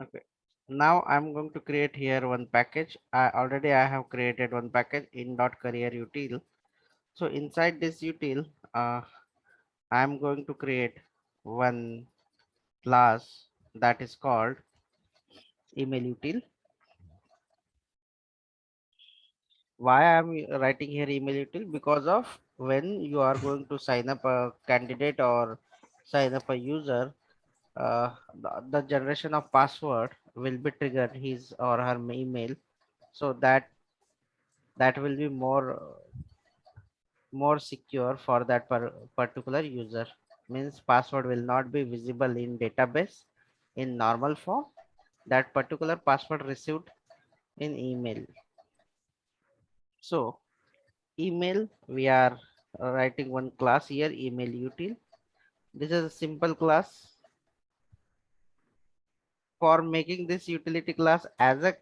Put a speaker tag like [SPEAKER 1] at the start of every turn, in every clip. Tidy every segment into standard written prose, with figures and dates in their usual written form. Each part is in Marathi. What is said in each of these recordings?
[SPEAKER 1] Okay. Now I'm going to create here one package. I have created one package in .career util. So inside this util, uh, I'm going to create one class that is called email util. Why I'm writing here email util? Because of when you are going to sign up a candidate or sign up a user, the generation of password will be triggered his or her email, so that will be more secure for that particular user. Means password will not be visible in database in normal form. That particular password received in email. So email, we are writing one class here, email util. This is a simple class. For making this utility class as a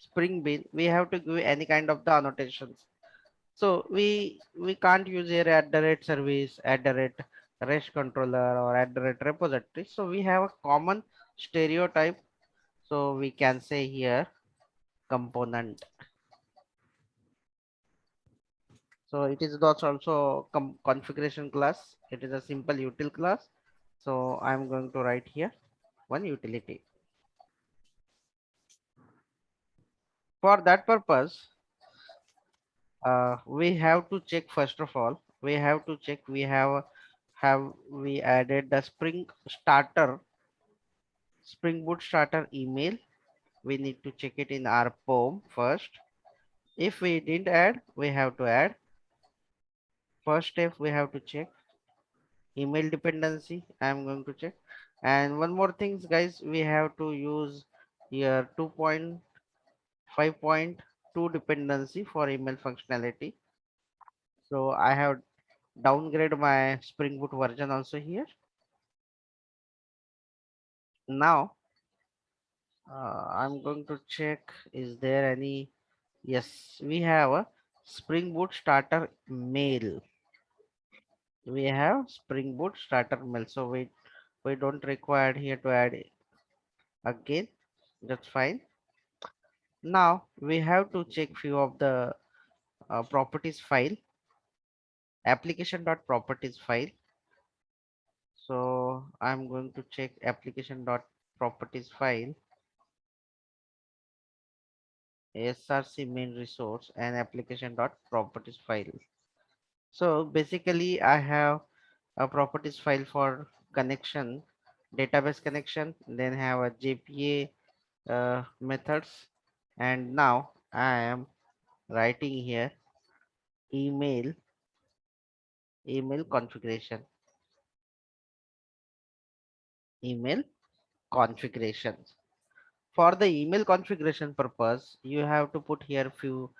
[SPEAKER 1] Spring Bean, we have to give any kind of the annotations. So we can't use here at the rate service, at the rate REST controller, or at the rate repository. So we have a common stereotype. So we can say here component. So it is not also configuration class. It is a simple util class. So I'm going to write here one utility. For that purpose, we have to check first of all. We have to check have we added the Spring Boot starter email. We need to check it in our POM first. If we didn't add, we have to add. First step, we have to check email dependency. I'm going to check. And one more things, guys, we have to use here 2.5.2 dependency for email functionality. So I have downgrade my Spring Boot version also here. Now I'm going to check, is there any? Yes, we have a Spring Boot starter mail. We have Spring Boot starter mail. So we don't require here to add again. That's fine. Now we have to check few of the properties file, application.properties file. So I'm going to check application.properties file, src main resource, and application.properties file. So basically I have a properties file for connection, database connection, then have a JPA methods, and now I am writing here email email configuration, email configurations. For the email configuration purpose, you have to put here few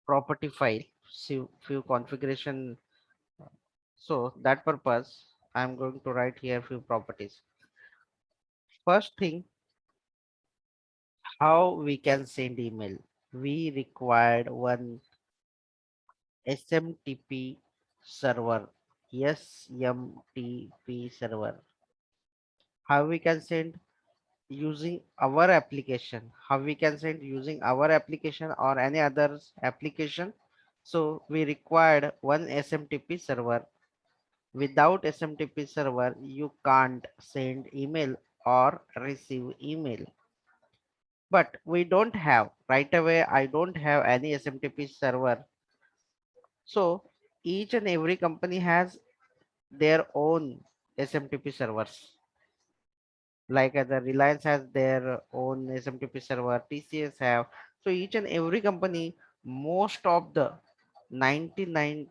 [SPEAKER 1] property file, few configuration. So that purpose, I'm going to write here few properties. First thing, how we can send email. We required one SMTP server, SMTP server. How we can send using our application, how we can send using our application or any other application. So we required one SMTP server. Without SMTP server, you can't send email or receive email. But we don't have right away. I don't have any SMTP server. So each and every company has their own SMTP servers. Like the Reliance has their own SMTP server, TCS have. So each and every company, most of the 99%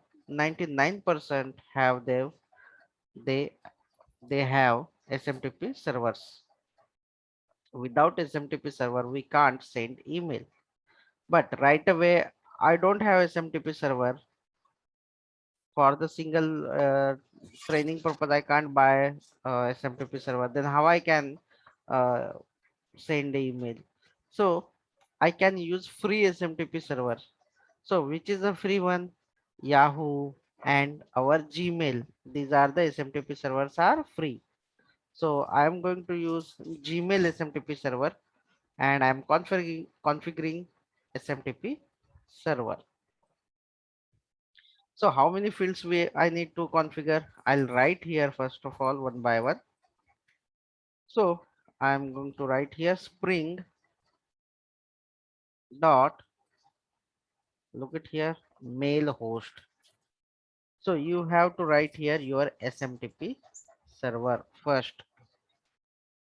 [SPEAKER 1] have they they have SMTP servers. Without SMTP server, we can't send email. But right away, I don't have SMTP server for the single training purpose. I can't buy SMTP server. Then how I can uh, send the email? So I can use free SMTP server. So which is a free one? Yahoo and our Gmail. These are the SMTP servers are free. So I am going to use Gmail SMTP server, and I'm configuring SMTP server. So how many fields I need to configure? I'll write here first of all one by one. So I'm going to write here Spring dot, look at here, mail host. So you have to write here your SMTP server first.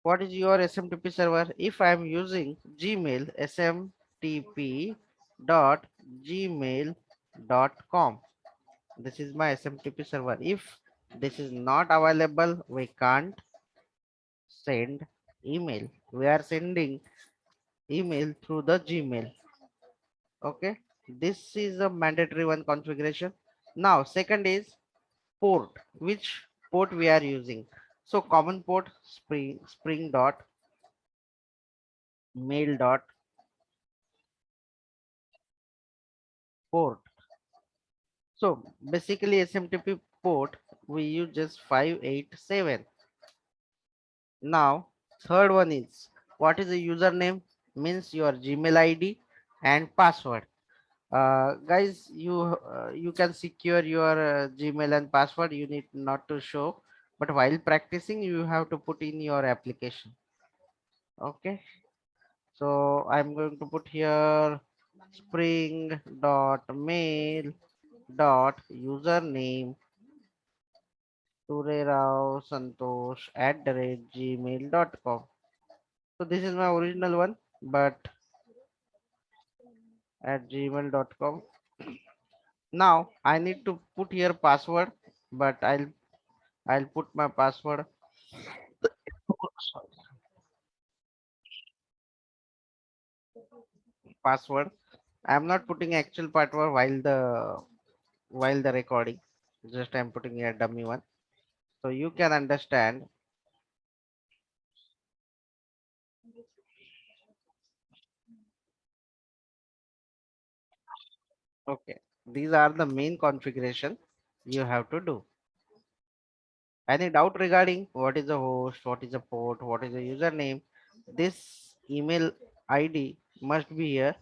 [SPEAKER 1] What is your SMTP server? If I am using Gmail, SMTP dot gmail.com, this is my SMTP server. If this is not available, we can't send email. We are sending email through the Gmail. Okay, this is a mandatory one configuration. Now second is port, which port we are using. So common port, spring dot mail dot port. So basically SMTP port we use just 587. Now third one is, what is the username? Means your Gmail ID and password. Guys, you can secure your Gmail and password, you need not to show, but while practicing you have to put in your application. Okay, so I'm going to put here spring dot mail dot username Surerao Santosh @gmail.com. So this is my original one, but at gmail.com. Now I need to put here password, but I'll put my password. Sorry, password. I'm not putting actual password while the recording. Just I'm putting a dummy one, so you can understand. Okay, these are the main configuration you have to do. Any doubt regarding what is the host, what is the port, what is the username? This email ID must be here.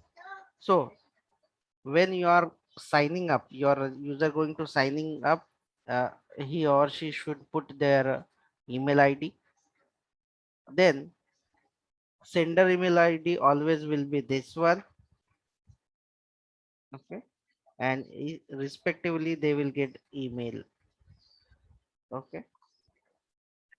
[SPEAKER 1] So when you are signing up, your user going to signing up, uh, he or she should put their email ID. Then sender email ID always will be this one. Okay, and respectively they will get email. Okay,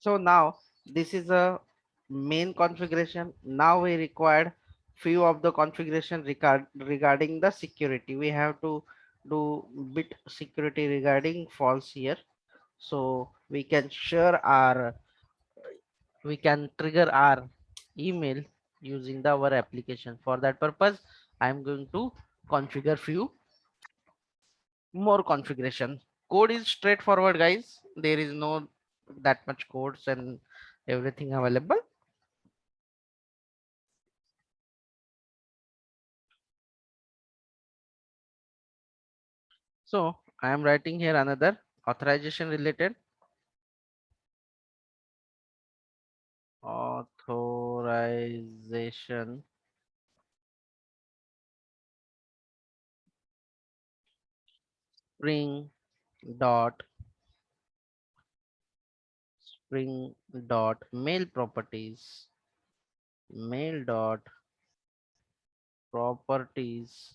[SPEAKER 1] so now this is a main configuration. Now we required few of the configuration regarding the security. We have to do bit security regarding false here. So we can share our, we can trigger our email using our application. For that purpose, I'm going to configure few more configuration. Code is straightforward, guys. There is no that much codes and everything available. So I am writing here another authorization related, authorization spring dot spring dot mail properties, mail dot properties.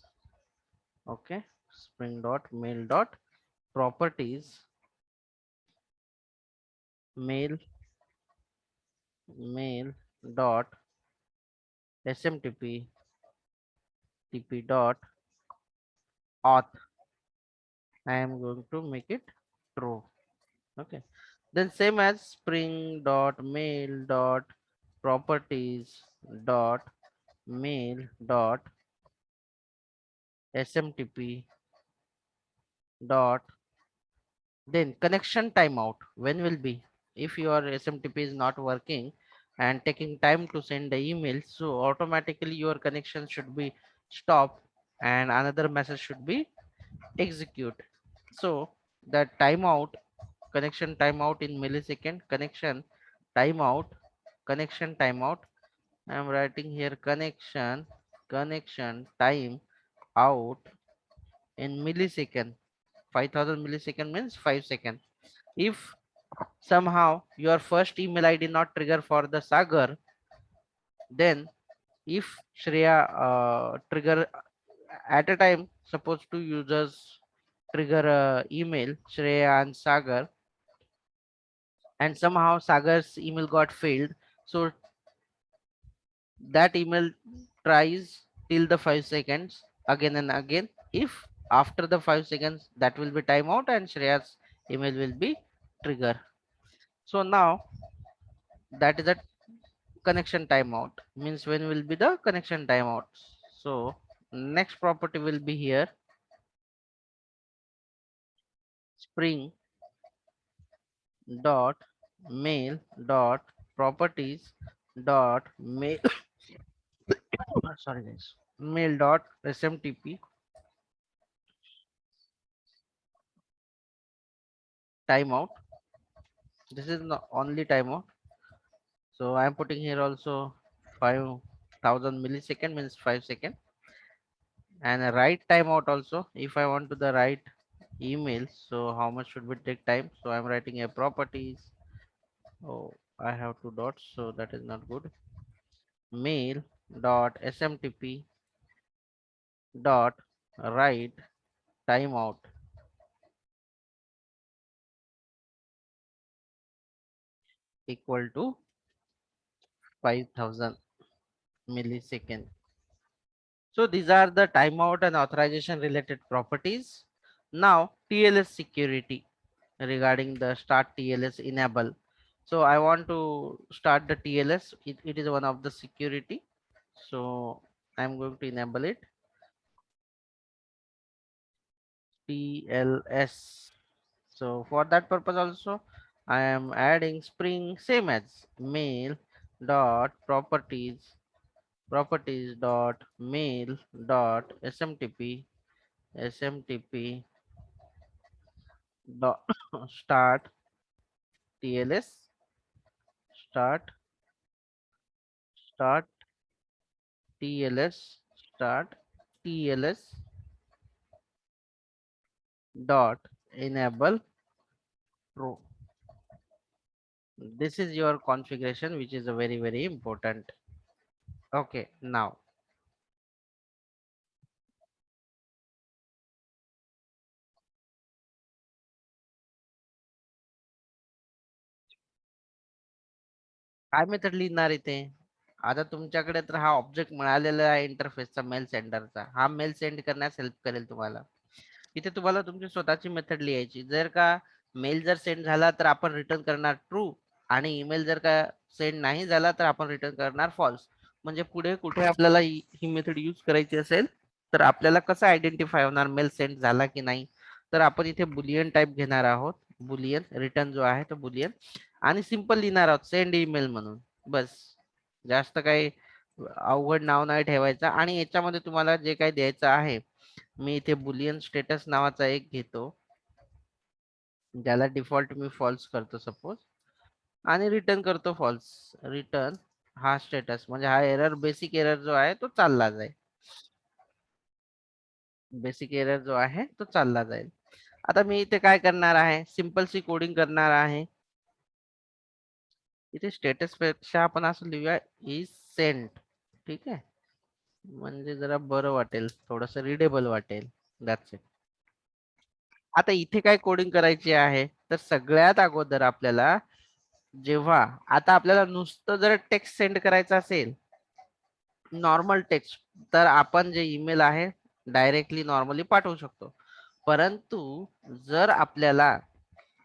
[SPEAKER 1] Okay, spring dot mail dot properties, mail mail dot smtp tp dot auth. I am going to make it true. Okay, then same as spring dot mail dot properties dot mail dot smtp dot, then connection timeout when will be, if your smtp is not working and taking time to send the email, so automatically your connection should be stopped and another message should be execute. So the timeout, connection timeout in millisecond, connection timeout, connection timeout. I am writing here connection time out in millisecond. 5000 millisecond means 5 seconds. If somehow your first email ID not trigger for the Sagar, then if Shreya trigger at a time, suppose two users trigger email Shreya and Sagar, and somehow Sagar's email got failed, so that email tries till the 5 seconds again and again. If after the 5 seconds that will be timeout and Shreya's email will be trigger. So now that is a connection timeout, means when will be the connection timeout. So next property will be here spring dot mail dot properties dot mail sorry guys, mail dot smtp timeout. This is the only timeout, so I am putting here also 5000 millisecond means 5 second, and a write timeout also. If I want to the write email, so how much should we take time, so I'm writing a properties. Oh, I have two dots, so that is not good. Mail dot smtp dot write timeout equal to 5000 millisecond. So these are the timeout and authorization related properties. Now TLS security regarding the start TLS enable. So I want to start the TLS. It is one of the security. So I'm going to enable it. TLS. So for that purpose also I am adding Spring same as mail dot properties dot mail dot smtp dot start TLS start start TLS start TLS dot enable pro. This is your configuration, which is a very important. Okay, now काय मेथड लिहिणार इथे? आता तुमच्याकडे तर हा ऑब्जेक्ट मिळालेला आहे इंटरफेसचा मेल सेंडरचा. हा मेल सेंड करण्यास हेल्प करेल तुम्हाला. इथे तुम्हाला तुमची स्वतःची मेथड लिहायची. जर का मेल जर सेंड झाला तर आपण रिटर्न करणार ट्रू, आणि ईमेल जर का सेंड नाही झाला तर आपण रिटर्न करणार फॉल्स. म्हणजे पुढे कुठे आपल्याला ही मेथड यूज करायची असेल तर आपल्याला कसं आयडेंटिफाय होणार मेल सेंड झाला की नाही. तर आपण इथे बुलियन टाईप घेणार आहोत. बुलियन रिटर्न जो आहे तो बुलियन, आणि सिंपल लिहिणार आहोत सेंड ईमेल म्हणून. बस, जास्त काही अवघड नाव नाही ठेवायचं. आणि याच्यामध्ये तुम्हाला जे काही द्यायचं आहे, मी इथे बुलियन स्टेटस नावाचा एक घेतो, ज्याला डिफॉल्ट मी फॉल्स करतो सपोज, आणि रिटर्न करतो फॉल्स. रिटर्न हा स्टेटस म्हणजे हा एरर, बेसिक एरर जो आहे तो चालला जाईल. बेसिक एरर जो आहे तो चालला जाईल. आता मी इथे काय करणार आहे, सिंपल सी कोडिंग करणार आहे. इथे स्टेटस पेक्षा आपण असं लिहूया इज सेंट. ठीक आहे, म्हणजे जरा बरं वाटेल, थोडस रिडेबल वाटेल. That's it. आता इथे काय कोडिंग करायची आहे, तर सगळ्यात अगोदर आपल्याला, जेव्हा आता आपल्याला नुसतं जर टेक्स्ट सेंड करायचं असेल, नॉर्मल टेक्स्ट, तर आपण जे ईमेल आहे डायरेक्टली नॉर्मली पाठवू शकतो. परंतु जर आपल्याला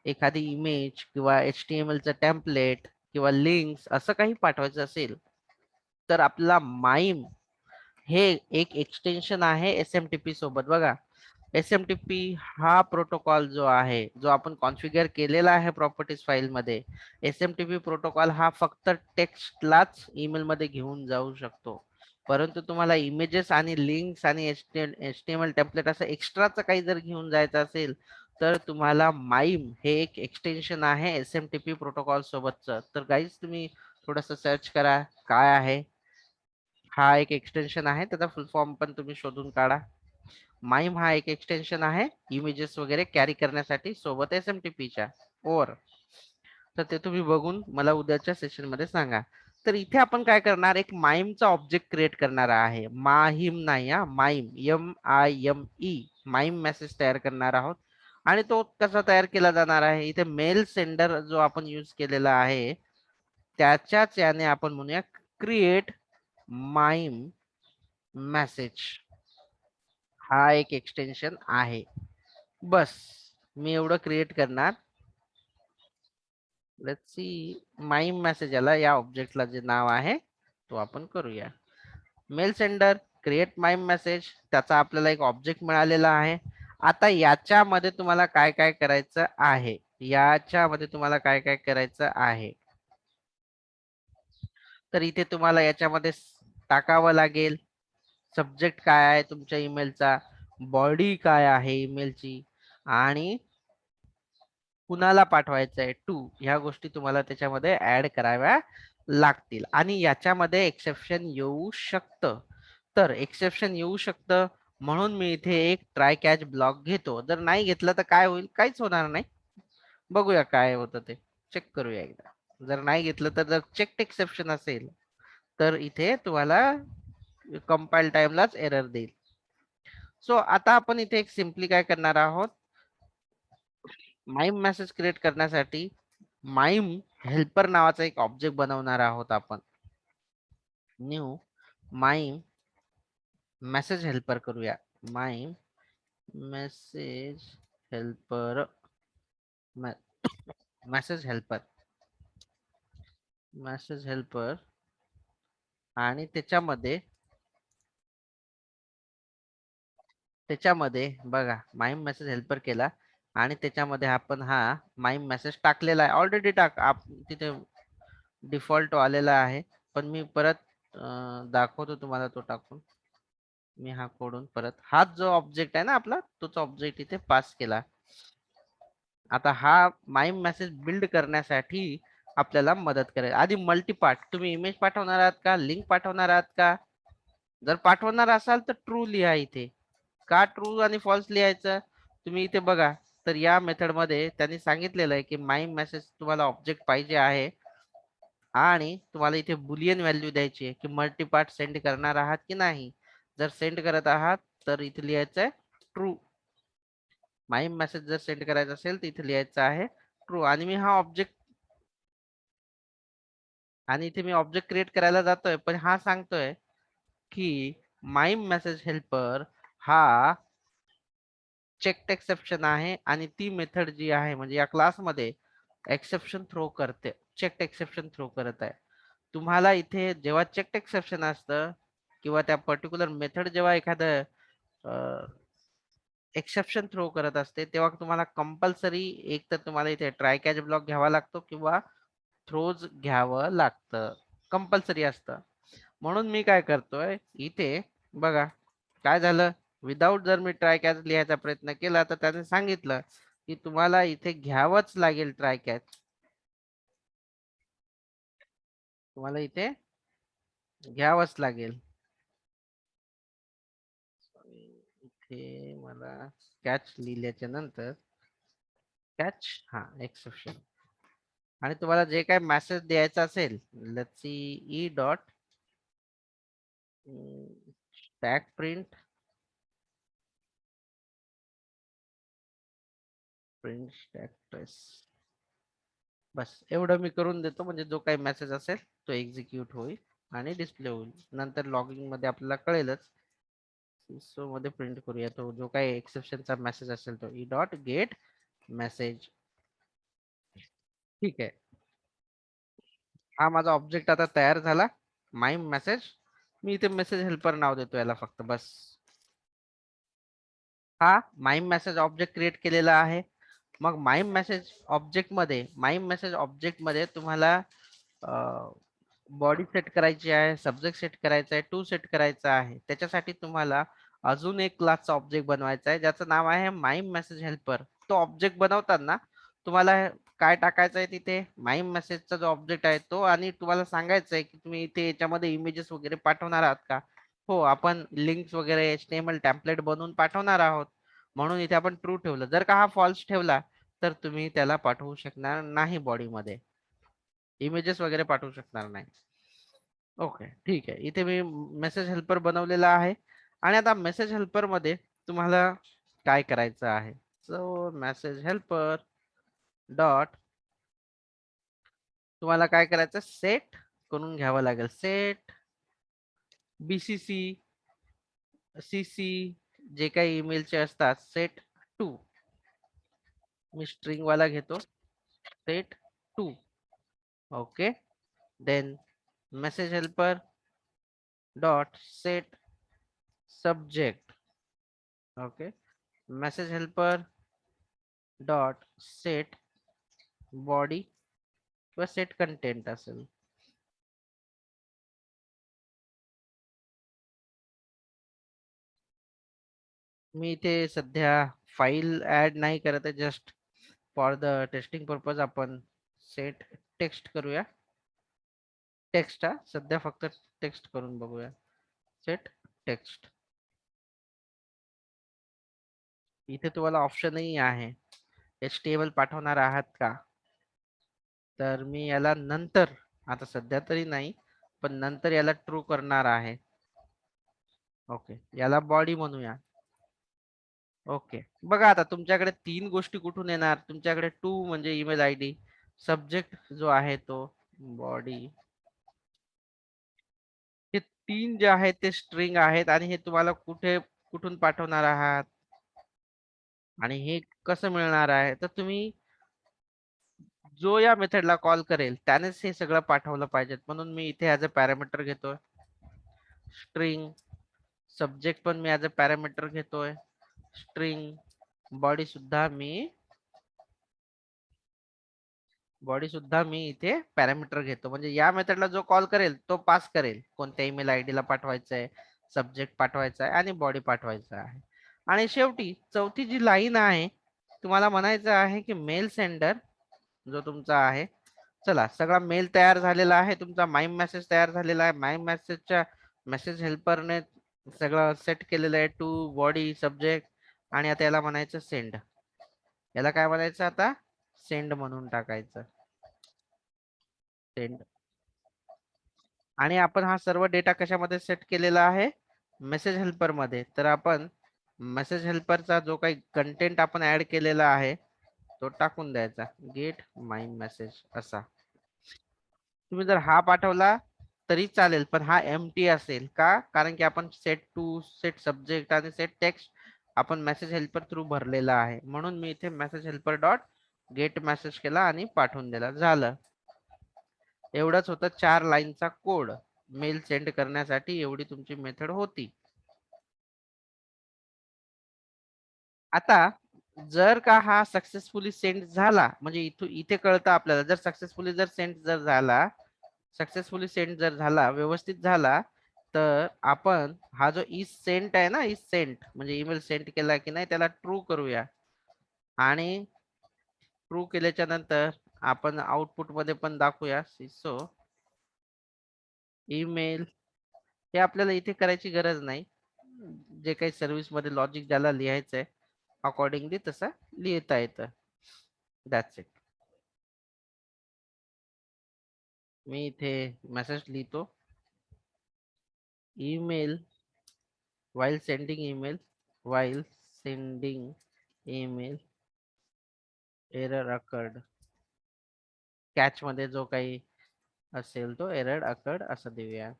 [SPEAKER 1] एखादी इमेज किंवा HTML चं टेम्पलेट किंवा लिंक्स असं काही पाठवायचं असेल, तर आपला माईम हे एक एक्सटेन्शन आहे SMTP सोबत. बघा, SMTP हा प्रोटोकॉल जो आहे, जो आपण कॉन्फिगर केलेला आहे प्रॉपर्टीज फाईल मध्ये, SMTP प्रोटोकॉल हा फक्त टेक्स्टलाच ईमेल मध्ये घेऊन जाऊ शकतो. परंतु तुम्हाला इमेजेस आणि लिंक्स आणि HTML टेम्पलेट असं एक्स्ट्राचं काही जर घेऊन जायचं असेल, तर तुम्हाला माईम हे एक एक्सटेन्शन आहे SMTP प्रोटोकॉल सोबतचं. तर गाईज तुम्ही थोडस सर्च करा काय आहे. हा एक एक्सटेन्शन आहे, त्याचा फुल फॉर्म पण तुम्ही शोधून काढा. माईम हा एक एक्सटेन्शन आहे इमेजेस वगैरे कॅरी करण्यासाठी सोबत SMTPच्या ओर. तर ते तुम्ही बघून मला उद्याच्या सेशन मध्ये सांगा. तर इथे आपण काय करणार, एक माईमचा ऑब्जेक्ट क्रिएट करणार आहे. माहीम नाही हा, माईम, MIME, माईम मेसेज तयार करणार आहोत. आणि तो कसा तयार केला जाणार आहे, इथे मेल सेंडर जो आपण यूज केलेला आहे त्याच्याच याने आपण म्हणूया क्रिएट माईम मेसेज. हा एक एक्सटेन्शन आहे. बस मी एवढं क्रिएट करणार. लेट्स सी, माईम मेसेज याला या ऑब्जेक्टला जे नाव आहे तो आपण करूया mail sender create mime message. त्याचा आपल्याला एक ऑब्जेक्ट मिळालेला आहे. आता याच्यामध्ये तुम्हाला काय काय करायचं आहे, याच्यामध्ये तुम्हाला काय काय करायचं आहे, तर इथे तुम्हाला याच्यामध्ये टाकावं लागेल सब्जेक्ट काय आहे तुमच्या ईमेलचा, बॉडी काय आहे ईमेलची, आणि कुणाला पाठवायचं आहे टू, ह्या गोष्टी तुम्हाला त्याच्यामध्ये ऍड कराव्या लागतील. आणि याच्यामध्ये एक्सेप्शन येऊ शकतं. तर एक्सेप्शन येऊ शकतं म्हणून मी इथे एक ट्राय कॅच ब्लॉक घेतो. जर नाही घेतलं तर काय होईल, काहीच होणार नाही. बघूया काय होतं ते, चेक करूया एकदा. जर नाही घेतलं तर जर चेक एक्सेप्शन असेल तर इथे तुम्हाला कंपाईल टाइमलाच एरर देईल. सो आता आपण इथे एक सिम्पली काय करणार आहोत, माईम मेसेज क्रिएट करण्यासाठी माईम हेल्पर नावाचा एक ऑब्जेक्ट बनवणार आहोत आपण. न्यू माईम मेसेज हेल्पर करूया. Mime message helper, message helper, message helper. आणि त्याच्यामध्ये बघा माईम मेसेज हेल्पर केला आणि त्याच्यामध्ये आपण हा माईम मेसेज टाकलेला आहे ऑलरेडी. तिथे डिफॉल्ट आलेला आहे, पण मी परत दाखवतो तुम्हाला तो टाकून. मी हा कोडून परत हाच जो ऑब्जेक्ट आहे ना आपला, तोच ऑब्जेक्ट इथे पास केला. आता हा माईम मेसेज बिल्ड करण्यासाठी आपल्याला मदत करेल. आधी मल्टीपार्ट, तुम्ही इमेज पाठवणार आहात का, लिंक पाठवणार आहात का? जर पाठवणार असाल तर ट्रू लिहा इथे. का ट्रू आणि फॉल्स लिहायचं, तुम्ही इथे बघा. तर या मेथड मध्ये त्यांनी सांगितलेलं आहे की माईम मेसेज तुम्हाला ऑब्जेक्ट पाहिजे आहे आणि तुम्हाला इथे बुलियन व्हॅल्यू द्यायची आहे की मल्टीपार्ट सेंड करणार आहात की नाही. जर सेंड करत आहात तर इथे लिहायचं आहे ट्रू. माईम मेसेज जर सेंड करायचा असेल तर इथे लिहायचं आहे ट्रू. आणि मी हा ऑब्जेक्ट, आणि इथे मी ऑब्जेक्ट क्रिएट करायला जातोय पण हा सांगतोय की माईम मेसेज हेल्पर हा चेक एक्सेप्शन आहे आणि ती मेथड जी आहे म्हणजे या क्लासमध्ये एक्सेप्शन थ्रो करते, चेक एक्सेप्शन थ्रो करत आहे. तुम्हाला इथे जेव्हा चेक एक्सेप्शन असतं किंवा त्या पर्टिक्युलर मेथड जेव्हा एखादं एक्सेप्शन थ्रो करत असते तेव्हा तुम्हाला कंपल्सरी एक तर तुम्हाला इथे ट्राय कॅच ब्लॉक घ्यावा लागतो किंवा थ्रोज घ्यावं लागतं, कंपल्सरी असतं. म्हणून मी काय करतोय इथे बघा काय झालं, विदाऊट जर मी ट्राय कॅच लिहायचा प्रयत्न केला तर त्याने सांगितलं की तुम्हाला इथे घ्यावंच लागेल ट्राय कॅच. तुम्हाला इथे घ्यावंच लागेल. इथे मला कॅच लिहिल्याच्या नंतर कॅच, हा एक्सेप्शन, आणि तुम्हाला जे काय मेसेज द्यायचा असेल let's see e dot stack print, print stack trace. बस एवढं मी करून देतो म्हणजे जो काही मेसेज असेल तो एक्झिक्यूट होईल आणि डिस्प्ले होईल. नंतर लॉगिंग मध्ये आपल्याला कळेलच. सो मध्ये प्रिंट करूया तो जो काही एक्सेप्शनचा मेसेज असेल तो ई डॉट गेट मेसेज. ठीक आहे, हा माझा ऑब्जेक्ट आता तयार झाला माईम मेसेज. मी इथे मेसेज हेल्पर नाव देतो याला फक्त बस. हा माईम मेसेज ऑब्जेक्ट क्रिएट केलेला आहे. मग माईम मेसेज ऑब्जेक्ट मध्ये तुम्हाला बॉडी सेट करायची आहे, सब्जेक्ट सेट करायचा आहे, टू सेट करायचा आहे. त्याच्यासाठी तुम्हाला अजून एक क्लासचा ऑब्जेक्ट बनवायचा आहे ज्याचं नाव आहे माईम मेसेज हेल्पर. तो ऑब्जेक्ट बनवताना तुम्हाला काय टाकायचं आहे तिथे, माय मेसेजचा जो ऑब्जेक्ट आहे तो, आणि तुम्हाला सांगायचं आहे की तुम्ही इथे याच्यामध्ये इमेजेस वगैरे पाठवणार आहात का. हो, आपण लिंक्स वगैरे HTML टेम्पलेट बनवून पाठवणार आहोत, म्हणून इथे आपण ट्रू ठेवलं. जर का हा फॉल्स ठेवला तर तुम्ही त्याला पाठवू शकणार नाही, बॉडीमध्ये इमेजेस वगैरे पाठवू शकणार नाही. ओके, ठीक आहे. इथे मी मेसेज हेल्पर बनवलेला आहे. आणि आता मेसेज हेल्पर मध्ये तुम्हाला काय करायचं आहे, सो मेसेज हेल्पर डॉट, तुम्हाला काय करायचं, सेट करून घ्यावं लागेल. सेट BCC CC जे काही ईमेलचे असतात, सेट टू, मी स्ट्रिंग वाला घेतो, set to. Okay, then message helper dot set subject. Okay, message helper dot set body किंवा सेट कंटेंट असेल. मी इथे सध्या फाईल ऍड नाही करत आहे, just for the testing purpose आपण सेट टेक्स्ट करूया. टेक्स्ट, हा सध्या फक्त टेक्स्ट करून बघूया. Set text. इथे तुम्हाला ऑप्शनही आहे, HTML पाठवणार आहात का, तर मी याला नंतर, आता सध्या तरी नाही, पण नंतर याला ट्रू करणार आहे. ओके, याला बॉडी म्हणूया. ओके, बघा आता तुमच्याकडे तीन गोष्टी कुठून येणार, तुमच्याकडे टू म्हणजे ईमेल ID, सब्जेक्ट जो आहे तो बॉडी, हे तीन जे आहेत ते स्ट्रिंग आहेत, आणि हे तुम्हाला कुठून पाठवणार आहात आणि हे कसं मिळणार आहे, तर तुम्ही जो या मेथडला कॉल करेल त्यानेच हे सगळं पाठवलं पाहिजे. म्हणून मी इथे ऍज अ पॅरामीटर घेतोय स्ट्रिंग, सब्जेक्ट पण मी ऍज अ पॅरामीटर घेतोय स्ट्रिंग, बॉडी सुद्धा मी इथे पॅरामीटर घेतो. म्हणजे या मेथडला जो कॉल करेल तो पास करेल कोणत्या ईमेल आयडी ला पाठवायचं आहे, सब्जेक्ट पाठवायचा आहे आणि बॉडी पाठवायचा आहे. आणि शेवटी चौथी जी लाईन आहे, तुम्हाला म्हणायचं आहे की मेल सेंडर जो तुमचा आहे, चला सगळा मेल तयार झालेला आहे, तुमचा माय मेसेज तयार झालेला आहे. माय मेसेजच्या मेसेज हेल्परने सगळं सेट केलेलं आहे, टू बॉडी सब्जेक्ट, आणि आता याला म्हणायचं सेंड. याला काय म्हणायचं आता, सेंड म्हणून टाकायचं, सेंड. आणि आपण हा सर्व डेटा कशामध्ये सेट केलेला आहे, मेसेज हेल्पर मध्ये. तर आपण मेसेज हेल्परचा जो काही कंटेंट आपण ऍड केलेला आहे तो टाकून द्यायचा, गेट माय मेसेज असा. तुम्ही जर हा पाठवला तरी चालेल, पण हा एम्प्टी असेल का, कारण की आपण सेट टू, सेट सब्जेक्ट आणि सेट टेक्स्ट आपण मेसेज हेल्पर थ्रू भरलेला आहे. म्हणून मी इथे message helper dot gate message केला आणि पाठवून दिला, झालं. एवढंच होतं, 4 लाईनचा कोड मेल सेंड करण्यासाठी एवढी तुमची मेथड होती. आता जर का हा सक्सेसफुली सेंड झाला, म्हणजे इथे कळतं आपल्याला, जर सक्सेसफुली जर सेंड जर झाला, सक्सेसफुली सेंड जर झाला, व्यवस्थित झाला, तर आपण हा जो इज सेंट आहे ना, इज सेंट म्हणजे ईमेल सेंड केला की नाही त्याला ट्रू करूया. आणि ट्रू केल्याच्या नंतर आपण आउटपुट मध्ये पण दाखवूया सिसो ईमेल. हे आपल्याला इथे करायची गरज नाही, जे काही सर्व्हिस मध्ये लॉजिक ज्याला लिहायचंय अकॉर्डिंगली तसं लिहिता येतं. That's it. मी इथे मेसेज लिहितो, email while sending email while sending email error occurred. Catch मध्ये जो काही असेल तो एरर अकर्ड असं देऊया.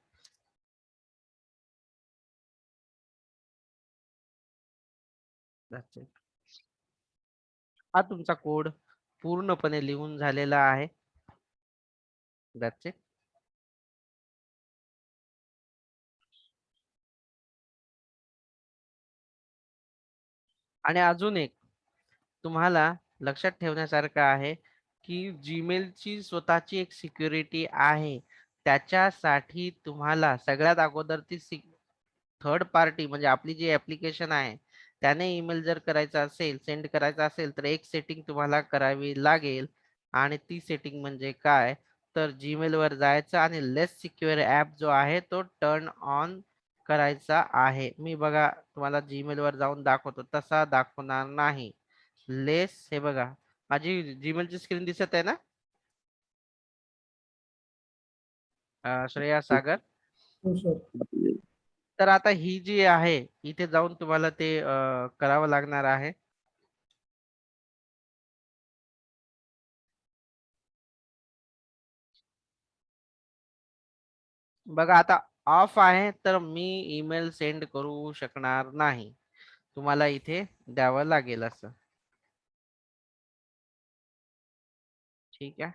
[SPEAKER 1] That's it. हा तुमचा कोड पूर्णपणे लिहून झालेला आहे. That's it. आणि अजून एक तुम्हाला लक्षात ठेवण्यासारखं आहे की जीमेलची स्वतःची एक सिक्युरिटी आहे. त्याच्यासाठी तुम्हाला सगळ्यात अगोदर ती थर्ड पार्टी म्हणजे आपली जी ऍप्लिकेशन आहे त्याने ईमेल जर करायचा असेल, सेंड करायचा असेल, तर एक सेटिंग तुम्हाला करावी लागेल. आणि ती सेटिंग म्हणजे काय, तर जीमेल वर जायचं आणि लेस सिक्युअर ऍप जो आहे तो टर्न ऑन करायचा आहे. मी बघा तुम्हाला जीमेल वर जाऊन दाखवतो, तसा दाखवणार नाही. लेस, हे बघा माझी जीमेलची स्क्रीन दिसत आहे ना, श्रेया सागर.
[SPEAKER 2] हो सर.
[SPEAKER 1] तर आता ही जी आहे, इथे जाऊन तुम्हाला ते करावं लागणार आहे. बघा आता ऑफ आहे, तर मी ईमेल सेंड करू शकणार नाही. तुम्हाला इथे द्यावं लागेल असं. ठीक आहे.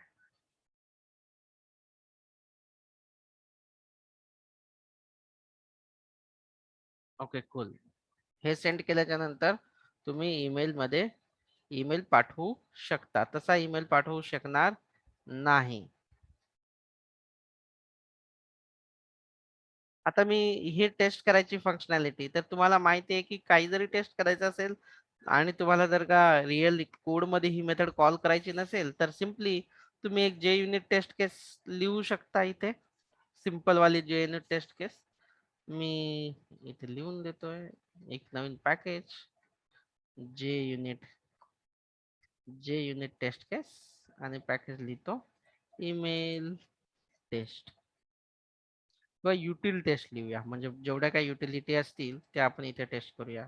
[SPEAKER 1] Okay cool. हे सेंड केल्याच्या नंतर तुम्ही ईमेल मध्ये ईमेल पाठवू शकता. तसा ईमेल पाठवू शकणार नाही. आता मी हे टेस्ट करायची फंक्शनॅलिटी, तर तुम्हाला माहिती आहे की काही जरी टेस्ट करायचं असेल आणि तुम्हाला जर का रिअल कोड मध्ये ही मेथड कॉल करायची नसेल, तर सिम्पली तुम्ही एक जे युनिट टेस्ट केस लिहू शकता इथे. सिंपल वाली जे युनिट टेस्ट केस मी इथे लिहून देतोय. एक नवीन पॅकेज जे युनिट टेस्ट केस आणि पॅकेज लिहितो ईमेल टेस्ट किंवा युटिल टेस्ट लिहूया, म्हणजे जेवढ्या काही युटिलिटी असतील त्या आपण इथे टेस्ट करूया.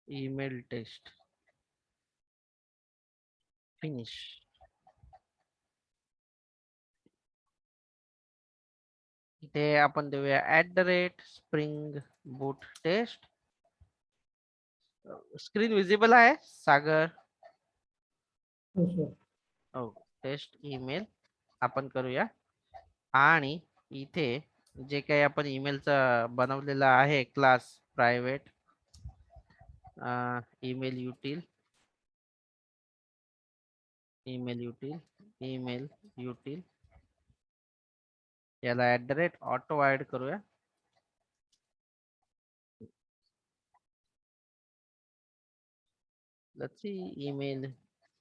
[SPEAKER 1] Email test finish. इथे आपण देऊया @spring boot test. Screen visible आहे सागर?
[SPEAKER 2] हो सर.
[SPEAKER 1] हो. टेस्ट ईमेल आपण करूया. आणि इथे जे काही आपण ईमेलचा बनवलेला आहे class private email util email util email util याला @ऑटो ऍड करूया. Let's see email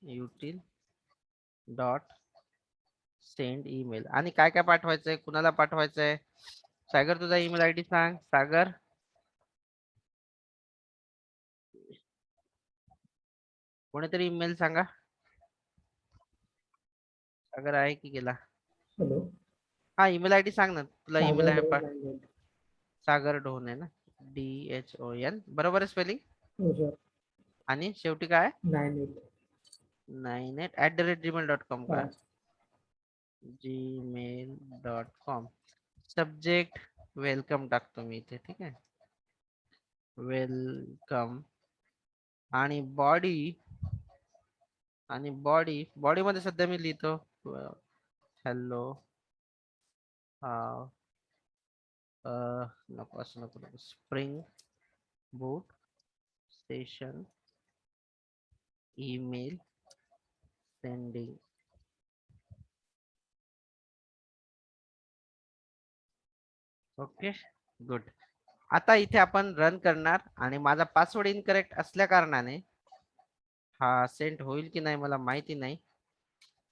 [SPEAKER 1] util dot send email. आणि काय काय पाठवायचंय, कुणाला पाठवायचंय? सागर तुझा ईमेल आयडी सांग सागर. कोणीतरी ईमेल सांगा. सागर आहे की गेला?
[SPEAKER 2] हॅलो.
[SPEAKER 1] हा ईमेल आयडी सांग ना, तुला ईमेल
[SPEAKER 2] सागर
[SPEAKER 1] आहे
[SPEAKER 2] ढोल 98.
[SPEAKER 1] सागर ढोणे ना, DHON बरोबर आहे स्पेलिंग.
[SPEAKER 2] हो सर.
[SPEAKER 1] आणि शेवटी काय?
[SPEAKER 2] 98.
[SPEAKER 1] 98@gmail.com
[SPEAKER 2] हा.
[SPEAKER 1] का? gmail.com. सब्जेक्ट वेलकम टाकतो मी इथे. ठीक आहे, वेलकम. आणि बॉडी मध्ये सध्या मी लिहितो हॅलो. नको असं नको. Spring boot station email sending. Okay good. आता इथे आपण रन करणार आणि माझा पासवर्ड इनकरेक्ट असल्या कारणाने हा सेंड होईल की नाही मला माहिती नाही.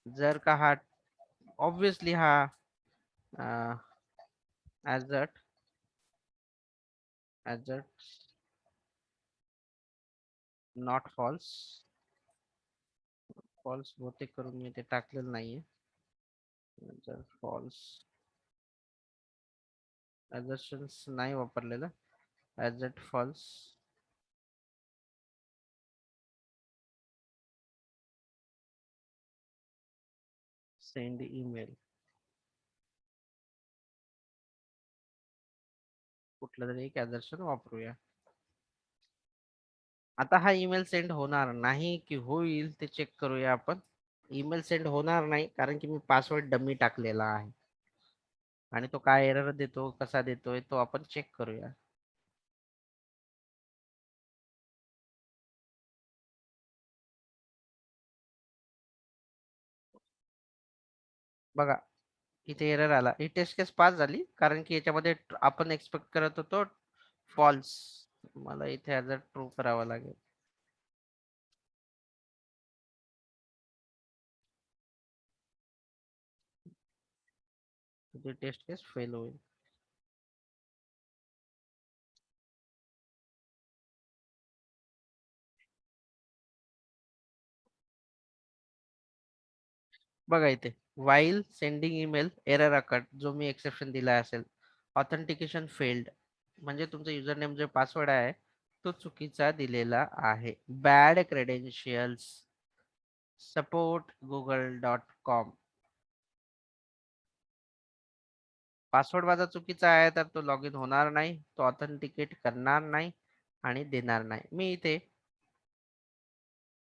[SPEAKER 1] जर का हा ऑब्विसली हा ऍझट नॉट फॉल्स बहुतेक करून मी ते टाकलेलं नाहीये. जर फॉल्स ऍझर्शन्स नाही वापरलेलं. ऍझट फॉल्स सेंड ईमेल. कुठलं तरी एक ऍझर्शन वापरूया. आता हा ईमेल सेंड होणार नाही की होईल ते चेक करूया आपण. ईमेल सेंड होणार नाही कारण की मी पासवर्ड डमी टाकलेला आहे. आणि तो काय एरर देतो, कसा देतोय, तो आपण चेक करूया. बघा इथे एरर आला. ही टेस्ट केस पास झाली कारण की याच्यामध्ये आपण एक्सपेक्ट करत होतो फॉल्स. मला इथे ऍज अ ट्रू करावा लागेल. टेस्ट केस फेल होईल. बघा इथे वाईल सेंडिंग ईमेल एरर अकट जो मी एक्सेप्शन दिला असेल. ऑथेंटिकेशन फेल्ड म्हणजे तुमचा युजर नेम जो पासवर्ड आहे तो चुकीचा दिलेला आहे. Bad credentials support google.com. Password माझा चुकीचा आहे तर तो लॉग इन होणार नाही, तो ऑथेंटिकेट करणार नाही आणि देणार नाही. मी इथे